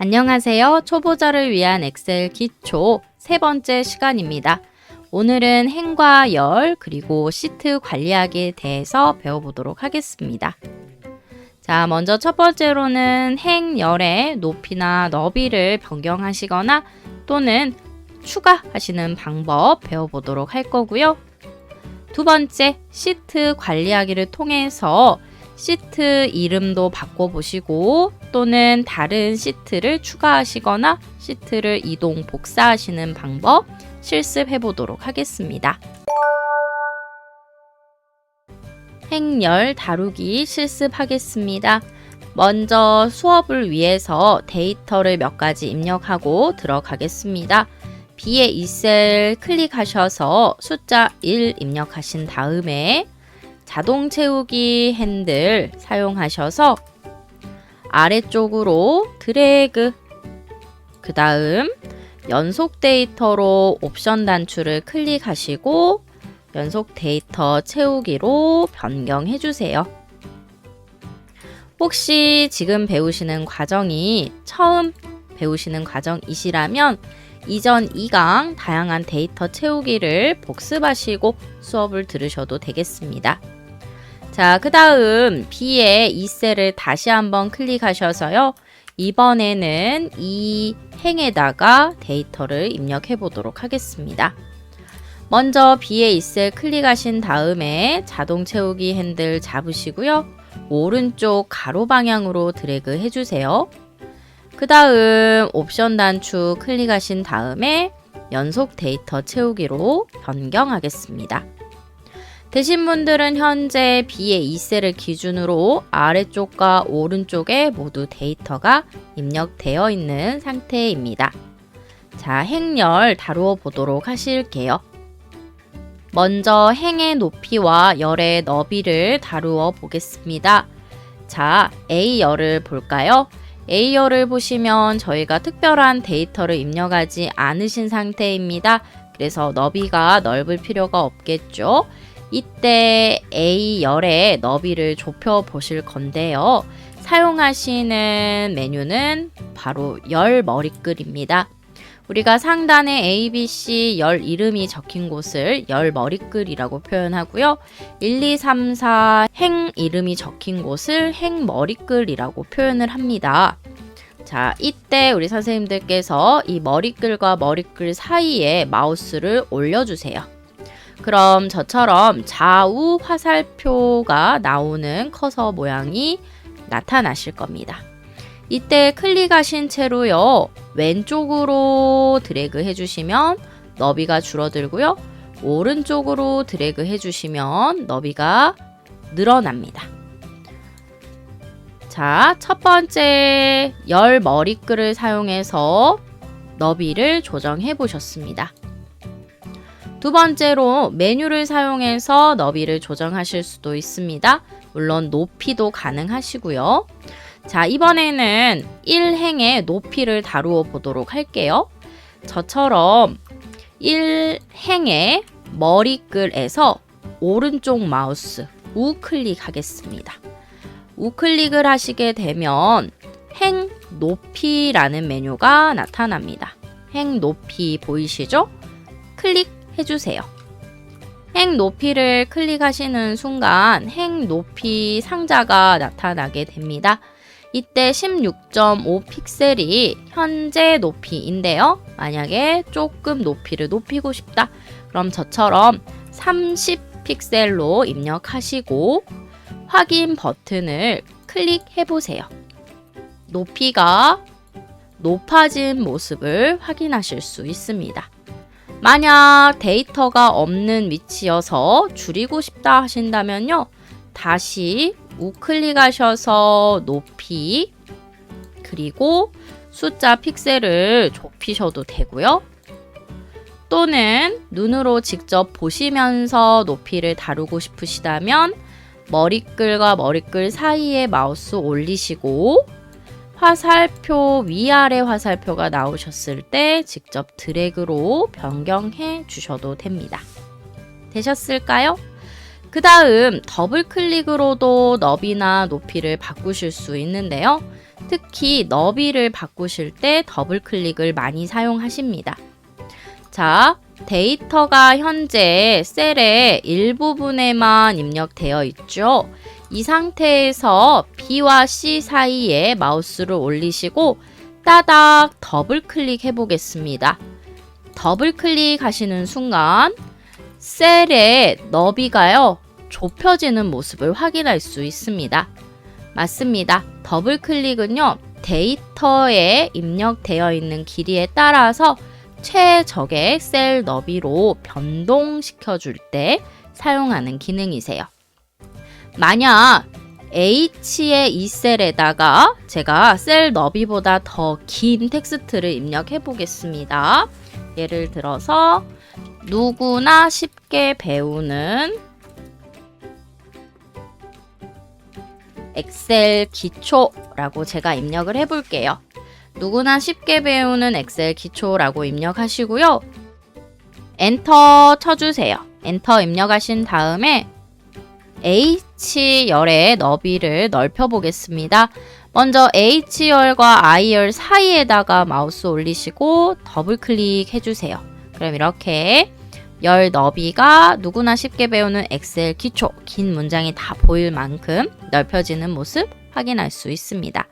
안녕하세요. 초보자를 위한 엑셀 기초 세 번째 시간입니다. 오늘은 행과 열 그리고 시트 관리하기에 대해서 배워보도록 하겠습니다. 자, 먼저 첫 번째로는 행열의 높이나 너비를 변경하시거나 또는 추가하시는 방법 배워보도록 할 거고요. 두 번째, 시트 관리하기를 통해서 시트 이름도 바꿔보시고 또는 다른 시트를 추가하시거나 시트를 이동 복사하시는 방법 실습해 보도록 하겠습니다. 행열 다루기 실습하겠습니다. 먼저 수업을 위해서 데이터를 몇 가지 입력하고 들어가겠습니다. B에 이 셀 클릭하셔서 숫자 1 입력하신 다음에 자동 채우기 핸들 사용하셔서 아래쪽으로 드래그, 그 다음 연속 데이터로 옵션 단추를 클릭하시고 연속 데이터 채우기로 변경해 주세요. 혹시 지금 배우시는 과정이 처음 배우시는 과정이시라면 이전 2강 다양한 데이터 채우기를 복습하시고 수업을 들으셔도 되겠습니다. 자, 그 다음 B의 이 셀을 다시 한번 클릭하셔서요. 이번에는 이 행에다가 데이터를 입력해 보도록 하겠습니다. 먼저 B의 이 셀 클릭하신 다음에 자동 채우기 핸들 잡으시고요. 오른쪽 가로 방향으로 드래그 해주세요. 그 다음 옵션 단추 클릭하신 다음에 연속 데이터 채우기로 변경하겠습니다. 되신 분들은 현재 B의 이 셀을 기준으로 아래쪽과 오른쪽에 모두 데이터가 입력되어 있는 상태입니다. 자, 행열 다루어 보도록 하실게요. 먼저 행의 높이와 열의 너비를 다루어 보겠습니다. 자, A열을 볼까요? A열을 보시면 저희가 특별한 데이터를 입력하지 않으신 상태입니다. 그래서 너비가 넓을 필요가 없겠죠. 이때 A열의 너비를 좁혀 보실 건데요. 사용하시는 메뉴는 바로 열 머리글입니다. 우리가 상단에 ABC 열 이름이 적힌 곳을 열 머리글이라고 표현하고요. 1, 2, 3, 4 행 이름이 적힌 곳을 행 머리글이라고 표현을 합니다. 자, 이때 우리 선생님들께서 이 머리글과 머리글 사이에 마우스를 올려주세요. 그럼 저처럼 좌우 화살표가 나오는 커서 모양이 나타나실 겁니다. 이때 클릭하신 채로요. 왼쪽으로 드래그 해주시면 너비가 줄어들고요. 오른쪽으로 드래그 해주시면 너비가 늘어납니다. 자, 첫 번째 열 머리글을 사용해서 너비를 조정해 보셨습니다. 두 번째로 메뉴를 사용해서 너비를 조정하실 수도 있습니다. 물론 높이도 가능하시고요. 자, 이번에는 1행의 높이를 다루어 보도록 할게요. 저처럼 1행의 머리글에서 오른쪽 마우스 우클릭 하겠습니다. 우클릭을 하시게 되면 행 높이라는 메뉴가 나타납니다. 행 높이 보이시죠? 클릭 해주세요. 행 높이를 클릭하시는 순간 행 높이 상자가 나타나게 됩니다. 이때 16.5 픽셀이 현재 높이인데요. 만약에 조금 높이를 높이고 싶다. 그럼 저처럼 30 픽셀로 입력하시고 확인 버튼을 클릭해 보세요. 높이가 높아진 모습을 확인하실 수 있습니다. 만약 데이터가 없는 위치여서 줄이고 싶다 하신다면요. 다시 우클릭하셔서 높이 그리고 숫자 픽셀을 좁히셔도 되고요. 또는 눈으로 직접 보시면서 높이를 다루고 싶으시다면 머리글과 머리글 사이에 마우스 올리시고 화살표 위아래 화살표가 나오셨을 때 직접 드래그로 변경해 주셔도 됩니다. 되셨을까요? 그 다음 더블 클릭으로도 너비나 높이를 바꾸실 수 있는데요. 특히 너비를 바꾸실 때 더블 클릭을 많이 사용하십니다. 자, 데이터가 현재 셀의 일부분에만 입력되어 있죠. 이 상태에서 B와 C 사이에 마우스를 올리시고 따닥 더블 클릭해 보겠습니다. 더블 클릭하시는 순간 셀의 너비가요, 좁혀지는 모습을 확인할 수 있습니다. 맞습니다. 더블 클릭은요, 데이터에 입력되어 있는 길이에 따라서 최적의 셀 너비로 변동시켜 줄 때 사용하는 기능이세요. 만약 H의 이 셀에다가 제가 셀 너비보다 더 긴 텍스트를 입력해 보겠습니다. 예를 들어서 누구나 쉽게 배우는 엑셀 기초라고 제가 입력을 해볼게요. 누구나 쉽게 배우는 엑셀 기초라고 입력하시고요. 엔터 쳐주세요. 엔터 입력하신 다음에 H열의 너비를 넓혀 보겠습니다. 먼저 H열과 I열 사이에다가 마우스 올리시고 더블 클릭 해주세요. 그럼 이렇게 열 너비가 누구나 쉽게 배우는 엑셀 기초, 긴 문장이 다 보일 만큼 넓혀지는 모습 확인할 수 있습니다.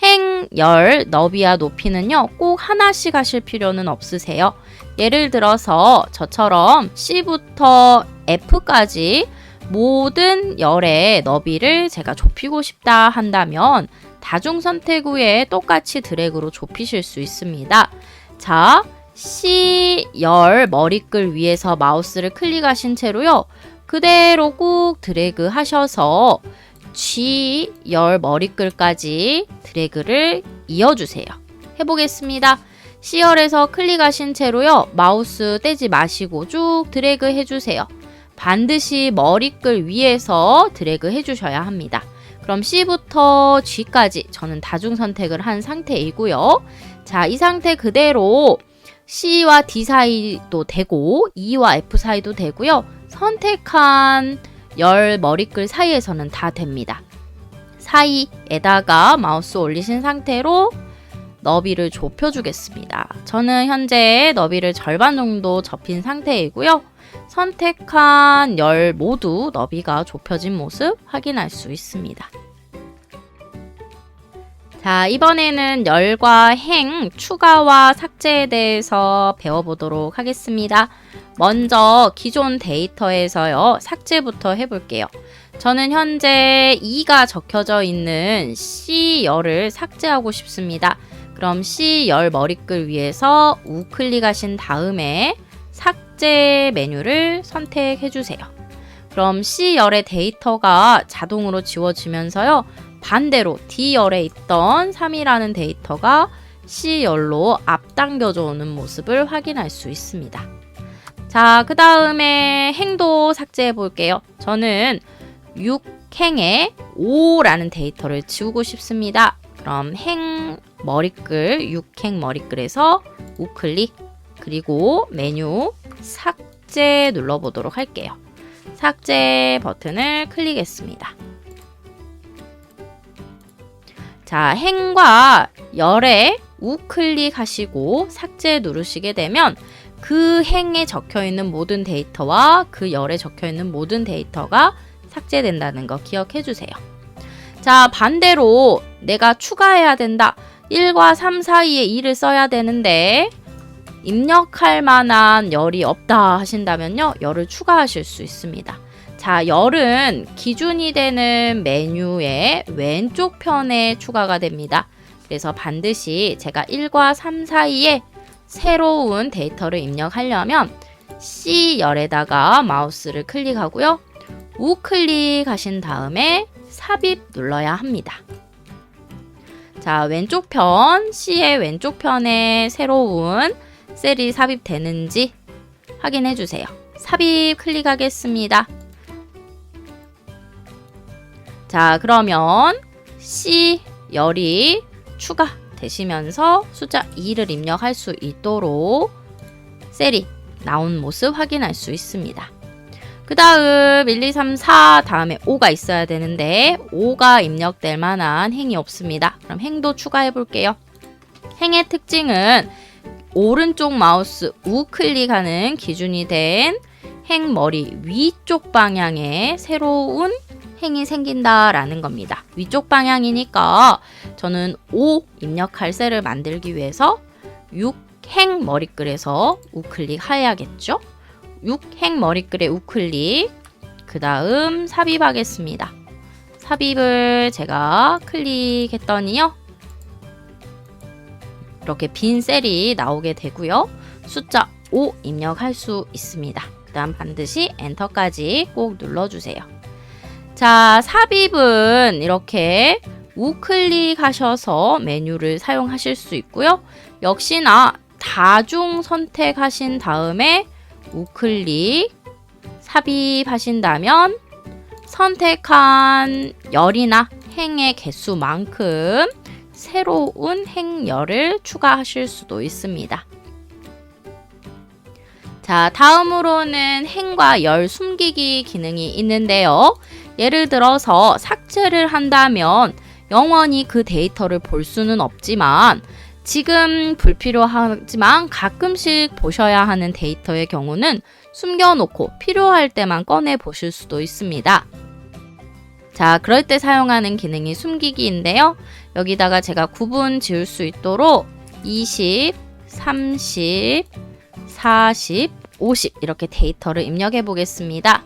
행열 너비와 높이는요, 꼭 하나씩 하실 필요는 없으세요. 예를 들어서 저처럼 C부터 F까지 모든 열의 너비를 제가 좁히고 싶다 한다면 다중 선택 후에 똑같이 드래그로 좁히실 수 있습니다. 자, C열 머리글 위에서 마우스를 클릭하신 채로요, 그대로 꾹 드래그 하셔서 G열 머리글까지 드래그를 이어주세요. 해보겠습니다. C열에서 클릭하신 채로요, 마우스 떼지 마시고 쭉 드래그 해주세요. 반드시 머리글 위에서 드래그 해주셔야 합니다. 그럼 C부터 G까지 저는 다중 선택을 한 상태이고요. 자, 이 상태 그대로 C와 D 사이도 되고 E와 F 사이도 되고요. 선택한 열 머리글 사이에서는 다 됩니다. 사이에다가 마우스 올리신 상태로 너비를 좁혀주겠습니다. 저는 현재 너비를 절반 정도 접힌 상태이고요. 선택한 열 모두 너비가 좁혀진 모습 확인할 수 있습니다. 자, 이번에는 열과 행, 추가와 삭제에 대해서 배워보도록 하겠습니다. 먼저 기존 데이터에서요, 삭제부터 해볼게요. 저는 현재 2가 적혀져 있는 C열을 삭제하고 싶습니다. 그럼 C열 머리글 위에서 우클릭하신 다음에 삭제 메뉴를 선택해주세요. 그럼 C열의 데이터가 자동으로 지워지면서요, 반대로 D열에 있던 3이라는 데이터가 C열로 앞당겨져 오는 모습을 확인할 수 있습니다. 자, 그 다음에 행도 삭제해 볼게요. 저는 6행에 5라는 데이터를 지우고 싶습니다. 그럼 행 머리글, 6행 머리글에서 우클릭, 그리고 메뉴 삭제 눌러보도록 할게요. 삭제 버튼을 클릭했습니다. 자, 행과 열에 우클릭 하시고 삭제 누르시게 되면 그 행에 적혀 있는 모든 데이터와 그 열에 적혀 있는 모든 데이터가 삭제된다는 거 기억해 주세요. 자, 반대로 내가 추가해야 된다. 1과 3 사이에 2를 써야 되는데 입력할 만한 열이 없다 하신다면요, 열을 추가하실 수 있습니다. 자, 열은 기준이 되는 메뉴의 왼쪽 편에 추가가 됩니다. 그래서 반드시 제가 1과 3 사이에 새로운 데이터를 입력하려면 C열에다가 마우스를 클릭하고요. 우클릭 하신 다음에 삽입 눌러야 합니다. 자, 왼쪽 편, C의 왼쪽 편에 새로운 셀이 삽입되는지 확인해 주세요. 삽입 클릭하겠습니다. 자, 그러면 C열이 추가되시면서 숫자 2를 입력할 수 있도록 셀이 나온 모습 확인할 수 있습니다. 그 다음 1, 2, 3, 4 다음에 5가 있어야 되는데 5가 입력될 만한 행이 없습니다. 그럼 행도 추가해 볼게요. 행의 특징은 오른쪽 마우스 우클릭하는 기준이 된 행 머리 위쪽 방향에 새로운 행이 생긴다라는 겁니다. 위쪽 방향이니까 저는 5 입력할 셀을 만들기 위해서 6행 머리글에서 우클릭 해야겠죠? 6행 머리글에 우클릭, 그 다음 삽입하겠습니다. 삽입을 제가 클릭했더니요, 이렇게 빈 셀이 나오게 되고요. 숫자 5 입력할 수 있습니다. 그 다음 반드시 엔터까지 꼭 눌러주세요. 자, 삽입은 이렇게 우클릭하셔서 메뉴를 사용하실 수 있고요. 역시나 다중 선택하신 다음에 우클릭, 삽입하신다면 선택한 열이나 행의 개수만큼 새로운 행열을 추가하실 수도 있습니다. 자, 다음으로는 행과 열 숨기기 기능이 있는데요. 예를 들어서 삭제를 한다면 영원히 그 데이터를 볼 수는 없지만 지금 불필요하지만 가끔씩 보셔야 하는 데이터의 경우는 숨겨놓고 필요할 때만 꺼내 보실 수도 있습니다. 자, 그럴 때 사용하는 기능이 숨기기인데요. 여기다가 제가 구분 지을 수 있도록 20, 30, 40, 50 이렇게 데이터를 입력해 보겠습니다.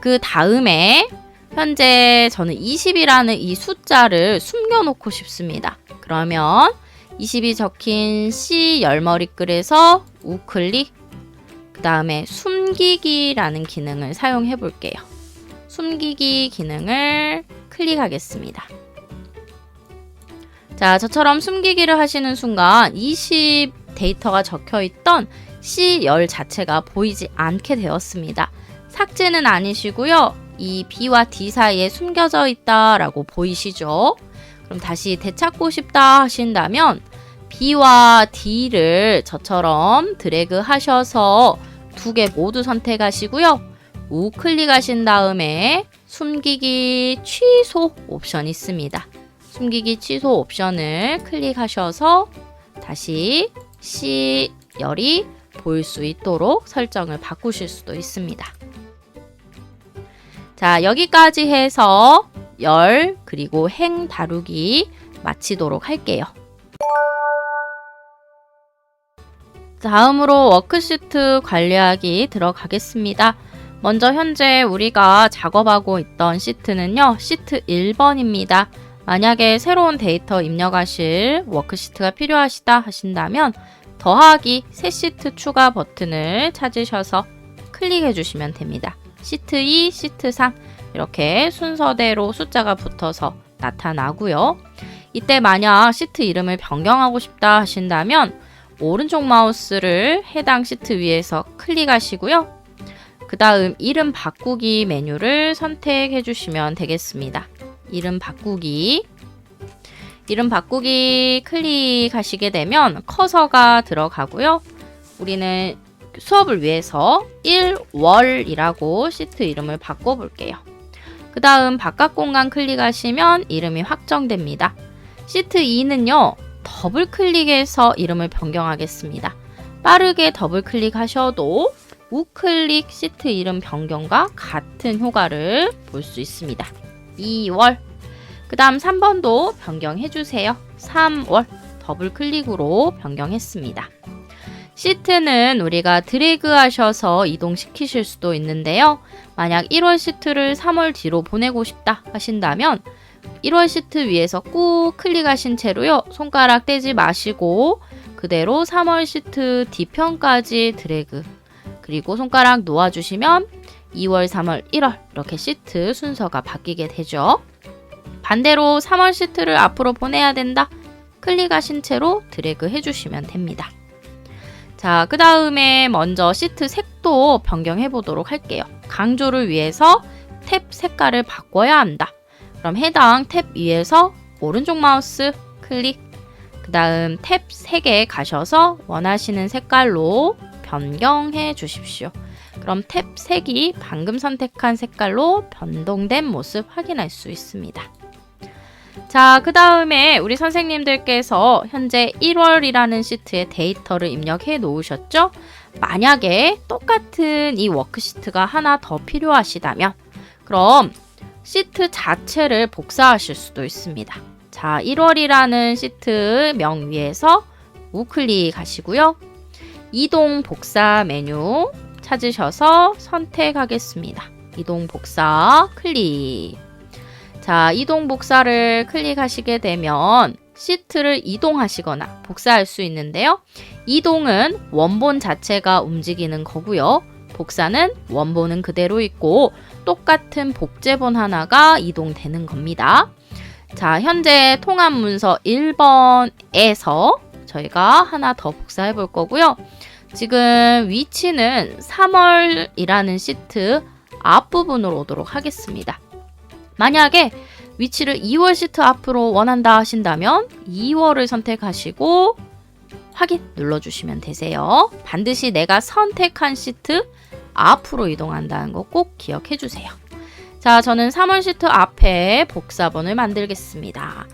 그 다음에 현재 저는 20이라는 이 숫자를 숨겨놓고 싶습니다. 그러면 20이 적힌 C 열머리글에서 우클릭, 그 다음에 숨기기라는 기능을 사용해 볼게요. 숨기기 기능을 클릭하겠습니다. 자, 저처럼 숨기기를 하시는 순간 20 데이터가 적혀있던 C 열 자체가 보이지 않게 되었습니다. 삭제는 아니시고요. 이 B와 D 사이에 숨겨져 있다라고 보이시죠? 그럼 다시 되찾고 싶다 하신다면 B와 D를 저처럼 드래그 하셔서 두 개 모두 선택하시고요. 우클릭하신 다음에 숨기기 취소 옵션이 있습니다. 숨기기 취소 옵션을 클릭하셔서 다시 C 열이 보일 수 있도록 설정을 바꾸실 수도 있습니다. 자, 여기까지 해서 열 그리고 행 다루기 마치도록 할게요. 다음으로 워크시트 관리하기 들어가겠습니다. 먼저 현재 우리가 작업하고 있던 시트는요, 시트 1번입니다. 만약에 새로운 데이터 입력하실 워크시트가 필요하시다 하신다면 더하기 새 시트 추가 버튼을 찾으셔서 클릭해 주시면 됩니다. 시트 2, 시트 3 이렇게 순서대로 숫자가 붙어서 나타나고요. 이때 만약 시트 이름을 변경하고 싶다 하신다면 오른쪽 마우스를 해당 시트 위에서 클릭하시고요. 그 다음 이름 바꾸기 메뉴를 선택해 주시면 되겠습니다. 이름 바꾸기 클릭하시게 되면 커서가 들어가고요. 우리는 수업을 위해서 1월이라고 시트 이름을 바꿔볼게요. 그 다음 바깥 공간 클릭하시면 이름이 확정됩니다. 시트 2는요. 더블 클릭해서 이름을 변경하겠습니다. 빠르게 더블 클릭하셔도 우클릭 시트 이름 변경과 같은 효과를 볼 수 있습니다. 2월. 그 다음 3번도 변경해주세요. 3월. 더블 클릭으로 변경했습니다. 시트는 우리가 드래그 하셔서 이동시키실 수도 있는데요. 만약 1월 시트를 3월 뒤로 보내고 싶다 하신다면 1월 시트 위에서 꾹 클릭하신 채로요. 손가락 떼지 마시고 그대로 3월 시트 뒤편까지 드래그 그리고 손가락 놓아주시면 2월, 3월, 1월 이렇게 시트 순서가 바뀌게 되죠. 반대로 3월 시트를 앞으로 보내야 된다. 클릭하신 채로 드래그 해주시면 됩니다. 자, 그 다음에 먼저 시트 색도 변경해 보도록 할게요. 강조를 위해서 탭 색깔을 바꿔야 한다. 그럼 해당 탭 위에서 오른쪽 마우스 클릭, 그 다음 탭 색에 가셔서 원하시는 색깔로 변경해 주십시오. 그럼 탭 색이 방금 선택한 색깔로 변동된 모습 확인할 수 있습니다. 자, 그 다음에 우리 선생님들께서 현재 1월이라는 시트에 데이터를 입력해 놓으셨죠? 만약에 똑같은 이 워크시트가 하나 더 필요하시다면 그럼 시트 자체를 복사하실 수도 있습니다. 자, 1월이라는 시트 명 위에서 우클릭하시고요. 이동 복사 메뉴 찾으셔서 선택하겠습니다. 이동 복사 클릭. 자, 이동 복사를 클릭하시게 되면 시트를 이동하시거나 복사할 수 있는데요. 이동은 원본 자체가 움직이는 거고요. 복사는 원본은 그대로 있고 똑같은 복제본 하나가 이동되는 겁니다. 자, 현재 통합 문서 1번에서 저희가 하나 더 복사해 볼 거고요. 지금 위치는 3월이라는 시트 앞부분으로 오도록 하겠습니다. 만약에 위치를 2월 시트 앞으로 원한다 하신다면 2월을 선택하시고 확인 눌러주시면 되세요. 반드시 내가 선택한 시트 앞으로 이동한다는 거 꼭 기억해 주세요. 자, 저는 3월 시트 앞에 복사본을 만들겠습니다.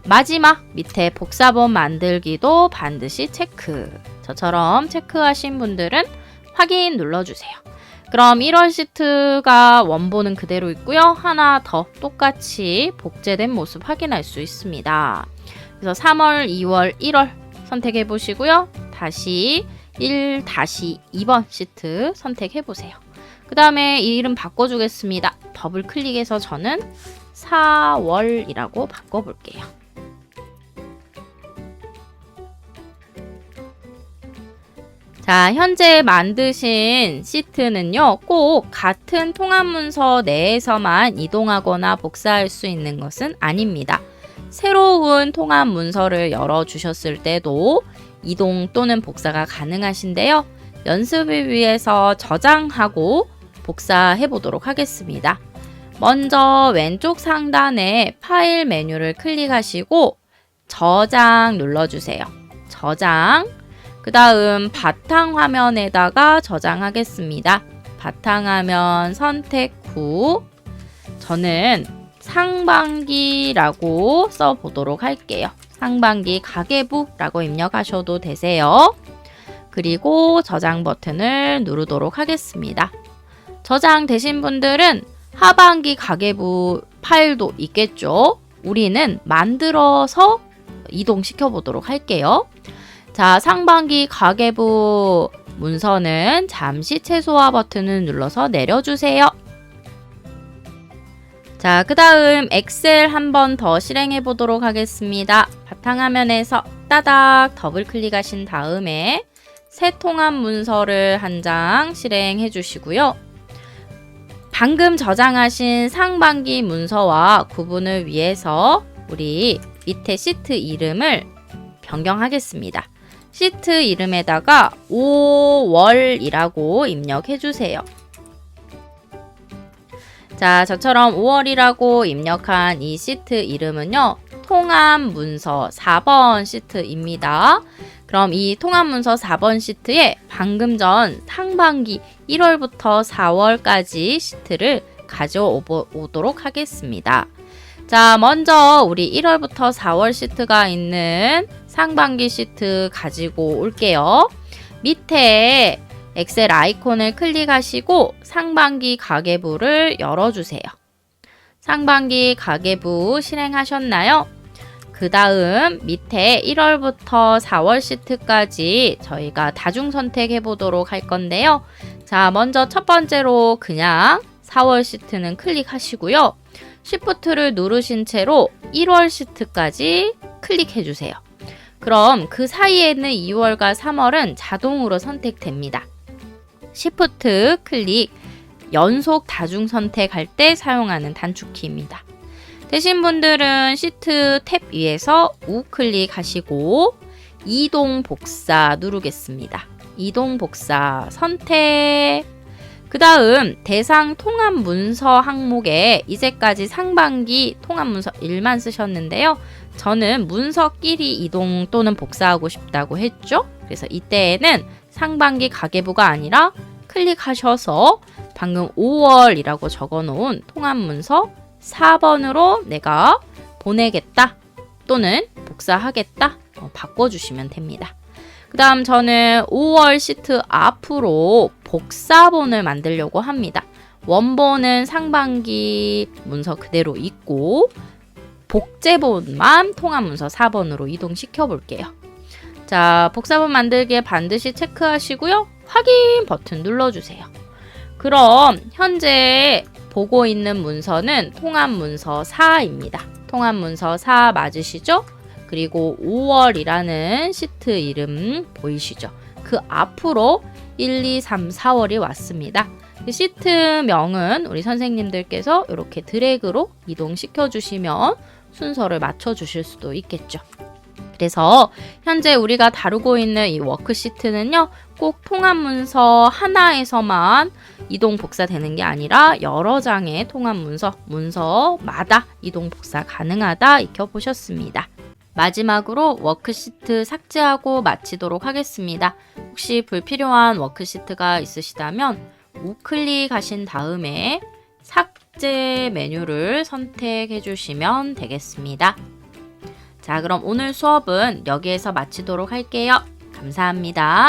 마지막 밑에 복사본 만들기도 반드시 체크. 저처럼 체크하신 분들은 확인 눌러주세요. 그럼 1월 시트가 원본은 그대로 있고요. 하나 더 똑같이 복제된 모습 확인할 수 있습니다. 그래서 3월, 2월, 1월 선택해 보시고요. 다시 1-2번 시트 선택해 보세요. 그 다음에 이 이름 바꿔주겠습니다. 더블 클릭해서 저는 4월이라고 바꿔볼게요. 자, 현재 만드신 시트는요, 꼭 같은 통합문서 내에서만 이동하거나 복사할 수 있는 것은 아닙니다. 새로운 통합문서를 열어주셨을 때도 이동 또는 복사가 가능하신데요. 연습을 위해서 저장하고 복사해 보도록 하겠습니다. 먼저 왼쪽 상단에 파일 메뉴를 클릭하시고 저장 눌러주세요. 저장. 그 다음 바탕화면에다가 저장하겠습니다. 바탕화면 선택 후 저는 상반기라고 써보도록 할게요. 상반기 가계부라고 입력하셔도 되세요. 그리고 저장 버튼을 누르도록 하겠습니다. 저장되신 분들은 하반기 가계부 파일도 있겠죠. 우리는 만들어서 이동시켜 보도록 할게요. 자, 상반기 가계부 문서는 잠시 최소화 버튼을 눌러서 내려주세요. 자, 그 다음 엑셀 한 번 더 실행해 보도록 하겠습니다. 바탕화면에서 따닥 더블 클릭하신 다음에 새 통합 문서를 한 장 실행해 주시고요. 방금 저장하신 상반기 문서와 구분을 위해서 우리 밑에 시트 이름을 변경하겠습니다. 시트 이름에다가 5월이라고 입력해 주세요. 자, 저처럼 5월이라고 입력한 이 시트 이름은요, 통합 문서 4번 시트입니다. 그럼 이 통합 문서 4번 시트에 방금 전 상반기 1월부터 4월까지 시트를 가져오도록 하겠습니다. 자, 먼저 우리 1월부터 4월 시트가 있는 상반기 시트 가지고 올게요. 밑에 엑셀 아이콘을 클릭하시고 상반기 가계부를 열어주세요. 상반기 가계부 실행하셨나요? 그 다음 밑에 1월부터 4월 시트까지 저희가 다중 선택해 보도록 할 건데요. 자, 먼저 첫 번째로 그냥 4월 시트는 클릭하시고요. Shift를 누르신 채로 1월 시트까지 클릭해 주세요. 그럼 그 사이에 있는 2월과 3월은 자동으로 선택됩니다. Shift 클릭, 연속 다중 선택할 때 사용하는 단축키입니다. 되신 분들은 시트 탭 위에서 우클릭 하시고 이동 복사 누르겠습니다. 이동 복사 선택. 그 다음 대상 통합 문서 항목에 이제까지 상반기 통합 문서 1만 쓰셨는데요. 저는 문서끼리 이동 또는 복사하고 싶다고 했죠. 그래서 이때에는 상반기 가계부가 아니라 클릭하셔서 방금 5월이라고 적어놓은 통합문서 4번으로 내가 보내겠다 또는 복사하겠다 바꿔주시면 됩니다. 그 다음 저는 5월 시트 앞으로 복사본을 만들려고 합니다. 원본은 상반기 문서 그대로 있고 복제본만 통합문서 4번으로 이동시켜 볼게요. 자, 복사본 만들기에 반드시 체크하시고요. 확인 버튼 눌러주세요. 그럼 현재 보고 있는 문서는 통합문서 4입니다. 통합문서 4 맞으시죠? 그리고 5월이라는 시트 이름 보이시죠? 그 앞으로 1, 2, 3, 4월이 왔습니다. 그 시트명은 우리 선생님들께서 이렇게 드래그로 이동시켜 주시면 순서를 맞춰 주실 수도 있겠죠. 그래서 현재 우리가 다루고 있는 이 워크시트는요, 꼭 통합문서 하나에서만 이동 복사되는 게 아니라 여러 장의 문서마다 이동 복사 가능하다 익혀보셨습니다. 마지막으로 워크시트 삭제하고 마치도록 하겠습니다. 혹시 불필요한 워크시트가 있으시다면 우클릭 하신 다음에 삭제 메뉴를 선택해 주시면 되겠습니다. 자, 그럼 오늘 수업은 여기에서 마치도록 할게요. 감사합니다.